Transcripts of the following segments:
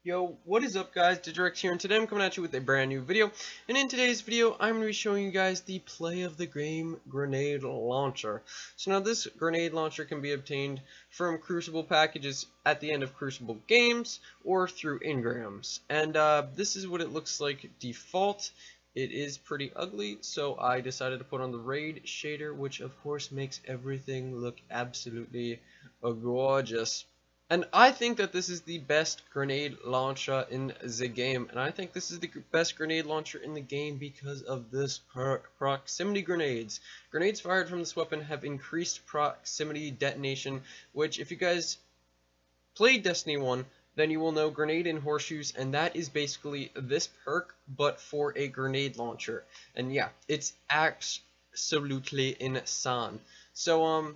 Yo, what is up guys, Digirex here, and today I'm coming at you with a brand new video. And in today's video, I'm going to be showing you guys the play of the game grenade launcher. So now this grenade launcher can be obtained from Crucible packages at the end of Crucible games, or through engrams. And this is what it looks like default. It is pretty ugly, so I decided to put on the raid shader, which of course makes everything look absolutely gorgeous. And I think that this is the best grenade launcher in the game. And I think this is the best grenade launcher in the game because of this perk, proximity grenades. Grenades fired from this weapon have increased proximity detonation, which if you guys played Destiny 1, then you will know grenade and horseshoes, and that is basically this perk, but for a grenade launcher. And yeah, it's absolutely insane. So,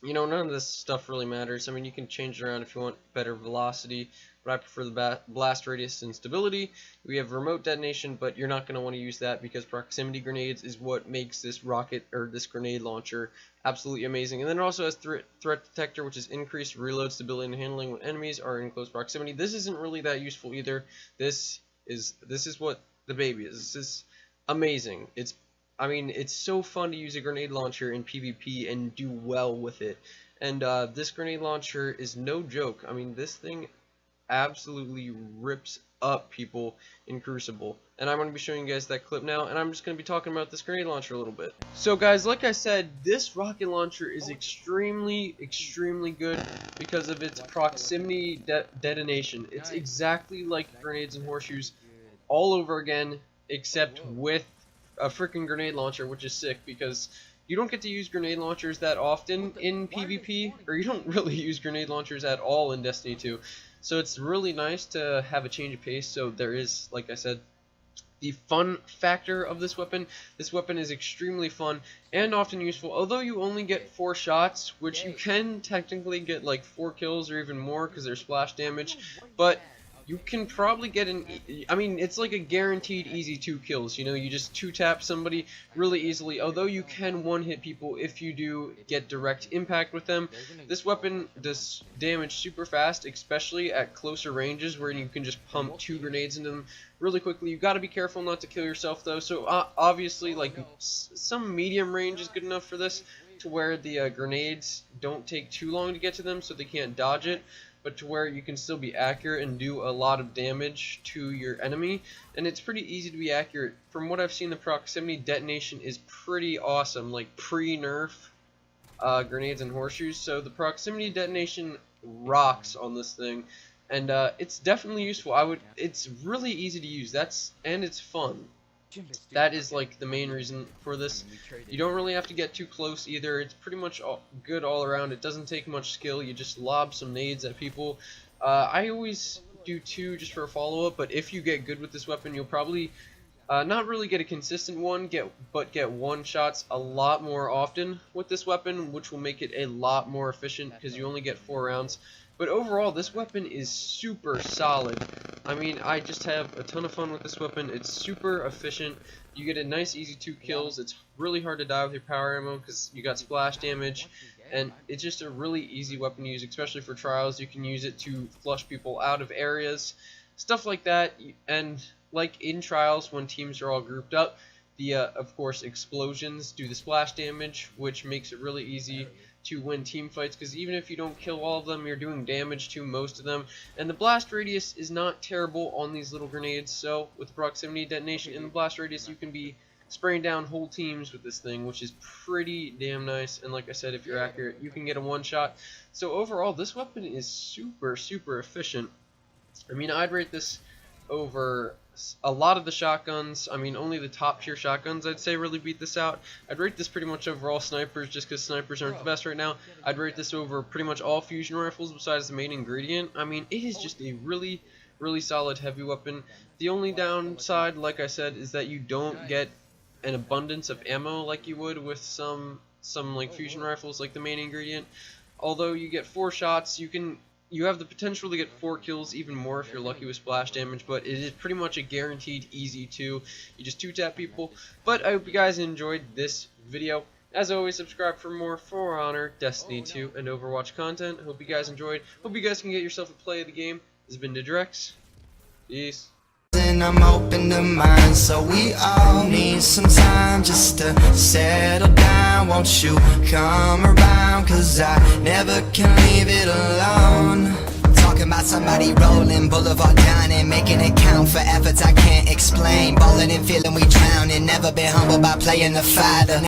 you know, none of this stuff really matters. I mean, you can change it around if you want better velocity, but I prefer the blast radius and stability. We have remote detonation, but you're not going to want to use that because proximity grenades is what makes this rocket or this grenade launcher absolutely amazing. And then it also has threat detector, which is increased reload stability and handling when enemies are in close proximity. This isn't really that useful either. This is what the baby is. This is amazing. I mean, it's so fun to use a grenade launcher in PvP and do well with it. And this grenade launcher is no joke. I mean, this thing absolutely rips up people in Crucible. And I'm going to be showing you guys that clip now, and I'm just going to be talking about this grenade launcher a little bit. So guys, like I said, this rocket launcher is extremely good because of its proximity detonation. It's exactly like grenades and horseshoes all over again, except with a freaking grenade launcher, which is sick because you don't get to use grenade launchers that often in PvP, or you don't really use grenade launchers at all in Destiny 2. So it's really nice to have a change of pace. So there is, like I said, the fun factor of this weapon. This weapon is extremely fun and often useful, although you only get 4 shots, which you can technically get like 4 kills or even more because there's splash damage, but you can probably get I mean, it's like a guaranteed easy 2 kills, you know, you just 2-tap somebody really easily, although you can one-hit people if you do get direct impact with them. This weapon does damage super fast, especially at closer ranges where you can just pump 2 grenades into them really quickly. You gotta be careful not to kill yourself though, so obviously, like, some medium range is good enough for this, to where the grenades don't take too long to get to them so they can't dodge it, but to where you can still be accurate and do a lot of damage to your enemy. And it's pretty easy to be accurate. From what I've seen, the proximity detonation is pretty awesome, like pre-nerf grenades and horseshoes. So the proximity detonation rocks on this thing, and it's definitely useful. It's really easy to use. And it's fun. That is like the main reason for this. You don't really have to get too close either. It's pretty much good all around. It doesn't take much skill. You just lob some nades at people. I always do 2 just for a follow-up, but if you get good with this weapon, you'll probably not really get a consistent one, but get 1 shots a lot more often with this weapon, which will make it a lot more efficient because you only get 4 rounds. But overall, this weapon is super solid. I mean, I just have a ton of fun with this weapon. It's super efficient. You get a nice easy 2 kills. It's really hard to die with your power ammo because you got splash damage. And it's just a really easy weapon to use, especially for trials. You can use it to flush people out of areas, stuff like that. And like in trials, when teams are all grouped up, the of course explosions do the splash damage, which makes it really easy to win team fights, because even if you don't kill all of them, you're doing damage to most of them. And the blast radius is not terrible on these little grenades, so with proximity detonation in the blast radius, you can be spraying down whole teams with this thing, which is pretty damn nice. And like I said, if you're accurate, you can get a 1-shot. So overall, this weapon is super efficient. I mean, I'd rate this over a lot of the shotguns. I mean, only the top tier shotguns I'd say really beat this out. I'd rate this pretty much over all snipers just because snipers aren't the best right now. I'd rate this over pretty much all fusion rifles besides the main ingredient. I mean, it is just a really solid heavy weapon. The only downside, like I said, is that you don't get an abundance of ammo like you would with some like fusion rifles like the main ingredient. Although you get 4 shots, you have the potential to get 4 kills, even more if you're lucky with splash damage, but it is pretty much a guaranteed easy 2. You just 2-tap people. But I hope you guys enjoyed this video. As always, subscribe for more For Honor, Destiny 2, and Overwatch content. I hope you guys enjoyed. Hope you guys can get yourself a play of the game. This has been Digrex. Peace. And I'm open to mine, so we all need some time just to settle down. Won't you come around, cause I never can leave it alone. Talking about somebody rolling, boulevard dining, making it count for efforts I can't explain. Ballin' and feeling we drowning, never been humbled by playing the fighter.